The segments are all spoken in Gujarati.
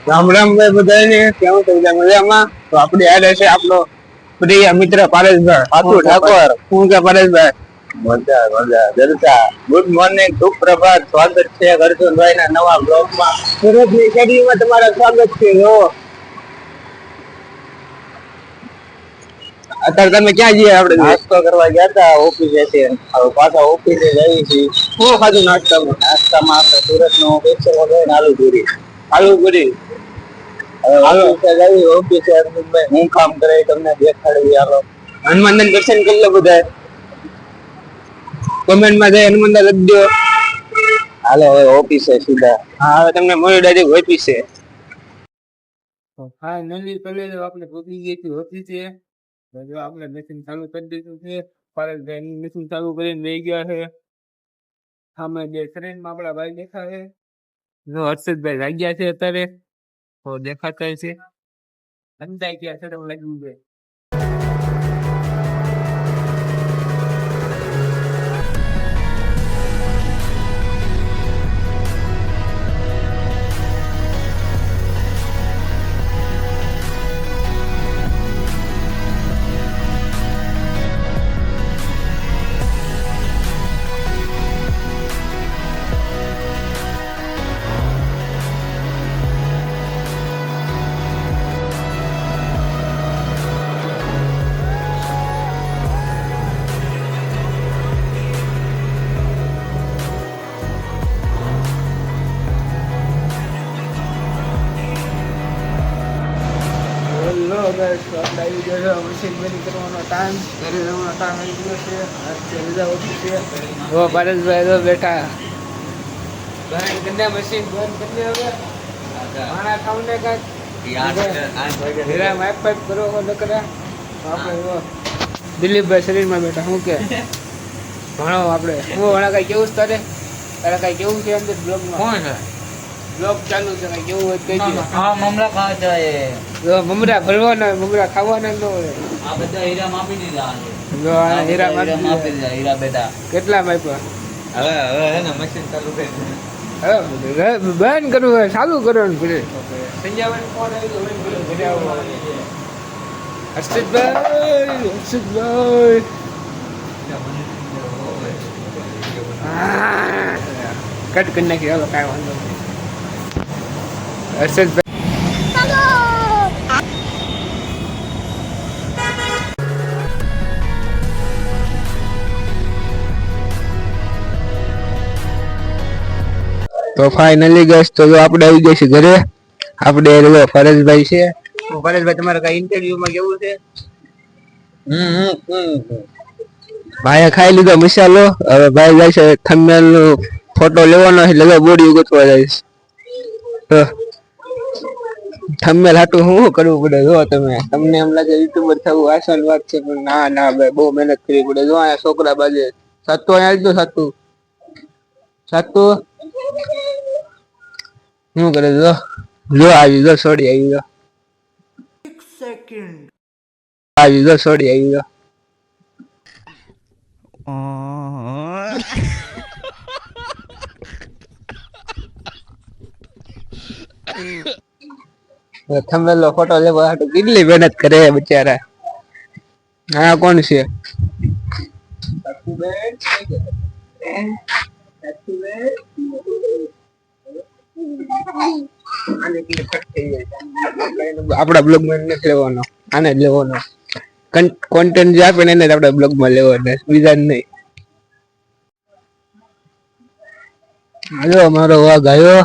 રામ રામ ભાઈ બધાને કેવું છે બધા મજામાં? તો આપણી યાદ હશે આપણો પ્રિય મિત્ર પારેશભાઈ પાતુ ઠાકોર. શું કે પારેશભાઈ? મજા મજા જલસા. ગુડ મોર્નિંગ, સુપ્રભાત. સ્વાગત છે અર્જુનભાઈ ના નવા બ્લોગમાં. સુરતની કેડીમાં તમારું સ્વાગત છે. જો અત્યારે તમે ક્યાં જઈએ? આપણે નાસ્તો કરવા ગયા હતા ઓફિસે થી, હવે પાછા ઓફિસે જઈએ છીએ. શું ખાધું નાસ્તામાં? નાસ્તામાં આપણે સુરત નો સ્પેશિયલ હોય ને આલુપુરી. આલુપુરી ઓફિસે અરવિંદભાઈ હું કામ કરે તમને દેખાડવી. હાલો હનુમાનદાન દર્શન કરી લો બધા. કોમેન્ટમાં જઈ હનુમાનદાન લખી દો. હાલો હવે ઓફિસે સીધા. હા હવે તમને મળ્યું ડાયરેક્ટ ઓફિસે. હા નલી પેલે આપણે પહોંચી ગઈ હતી ઓફિસે. જો આપણે મશીન ચાલુ કરી દીધું છે. પારેશભાઈ મશીન ચાલુ કરીને લઈ ગયા છે. સામે જે ટ્રેનમાં આપણા ભાઈ દેખાય છે. જો હર્ષદભાઈ જાગ્યા છે અત્યારે તો દેખાતા છે. અંદાય ગયા છે એવું લાગ્યું છે. મશીન બંધ કરવાનો ટાઈમ ઘરે જવાનો ટાઈમ આવી ગયો છે. રજા ઓછી છે. પારેશભાઈ તો બેઠા મશીન બંધ કરી હવે માણા ખાવને કાંઈક હીરા માઇપ પાઇપ કરો નકરા આપણે દિલીપભાઈ શરીરમાં બેઠા. શું કે ભણો આપણે હું ભણા કાંઈ કેવું તારે તારે કાંઈ કેવું છે અંદર બ્લોગમાં? કોણ છે? બ્લોગ ચાલુ છે કાંઈ કેવું હોય કહી દે. હા મમરા ખાવા જાય. જો મમરા ભરવાના મમરા ખાવાના ન હોય. આ બધા હીરા માપી દીધા. જો આ હીરા માપી દીધા હીરા બેટા. કેટલા માપ્યા? હવે હવે હે ને મશીન ચાલુ કરી બંધ કરવું હોય ચાલુ કરવાનું પડે. સંજાવન કોણ આવ્યું ઘરે આવવાનું? હર્ષદભાઈ હર્ષદભાઈ કટ કરી નાખી. હાલો કાંઈ વાંધો નહીં. હર્ષદભાઈ તો ફાઇનલી ગેસ તો જો આપણે આવી જઈશું ઘરે. આપણે ફરેશભાઈ છે. ફરેશભાઈ તમારે કઈ ઇન્ટરવ્યુમાં કેવું છે? ભાઈએ ખાઈ લીધો મસાલો. હવે ભાઈ જાય છે થંબનેલ નો ફોટો લેવાનો છે એટલે બોડી ગોતવા જાય છે. તો થંબનેલ હાટું શું કરવું પડે જો તમને એમ લાગે યુટ્યુબર થવું આસાન વાત છે પણ ના ના ભાઈ બહુ મહેનત કરવી પડે. જો અહીંયા છોકરા બાજે સાતું અહીંયા આવજો. સાતું શું કરે જો જો આવી જો સોડી આવી જો આવી જો સોડી આવી જો. થંબનેલ ફોટો લેવા હાટુ કેટલી મહેનત કરે બિચારા. હા કોણ છે? આપડા બ્લોગ માં નથી લેવાનો, આને જ લેવાનો. કોન્ટેન્ટ જે આપે ને એને જ આપડા બ્લોગ માં લેવાનો, બીજા નહીં. હાલો અમારો વાઘ આવ્યો.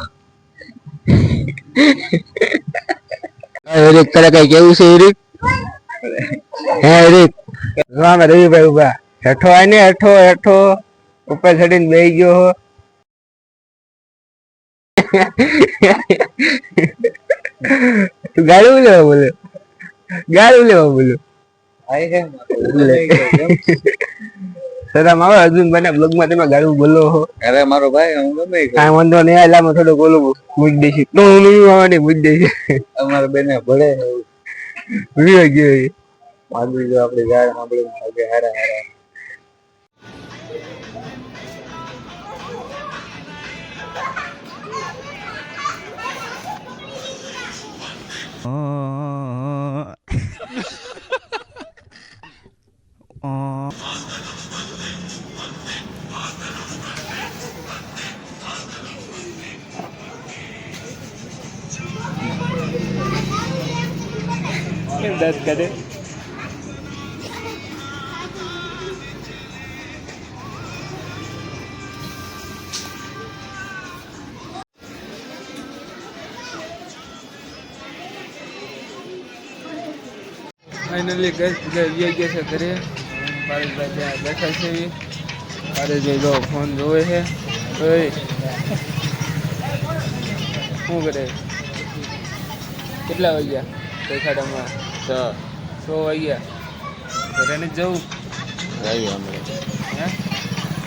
એરિક તારે કઈ કેવું છે એરિક? હે એરિક રવિભાઈ ઉભા હેઠો આય ને હેઠો હેઠો ઉપર ચડીને બેસી ગયો. ગાળું લેવા બોલો ગાળું લેવા બોલો સરામ આવે અર્જુનભાઈ ના બ્લોગ માં તમે ગાળું બોલો છો. અરે મારો ભાઈ હું ગમે કાંઈ વાંધો નહીં. આલામાં થોડું બોલું મૂકી દઈશું તો હું નહીં આવવાની મૂકી દઈશું. અમારે બેને ભળે ગયો માંગવી જો આપણે જાય સાંભળીને હારા હારા. કેમ દર્દ કરે ફાઇનલી ગયા છે ઘરે પારેશભાઈ ત્યાં બેઠા છે પારેશભાઈ જો ફોન જોવે છે ઓય શું કરે કેટલા વાગ્યા દેખાડામાં 6 વાગ્યા ઘરે ને જવું હે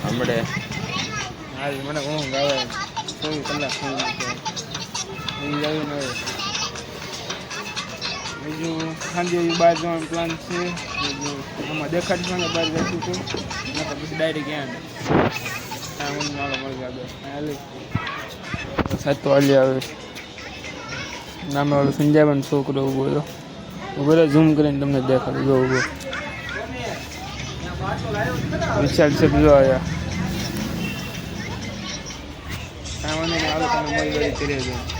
હમણે હા મને ઊંઘ આવે 24 કલાક ઊંઘ આવી ને બીજું સાંજે બહાર જવાનો પ્લાન છે આમાં દેખાડશું ને બહાર જશું તો પછી ડાયરેક્ટ ક્યાં ઊંઘ નાલો મળી આગળ હાલી સાત વાગે આવે નામે વાળું સંજાબન છોકરો ઉભો હતો ઉભો ઝૂમ કરીને તમને દેખાડું જો ઉભો વિશાલ છે જો આવ્યા કાંઈ વાંધો નહીં હાલો તમે મળી કરી છે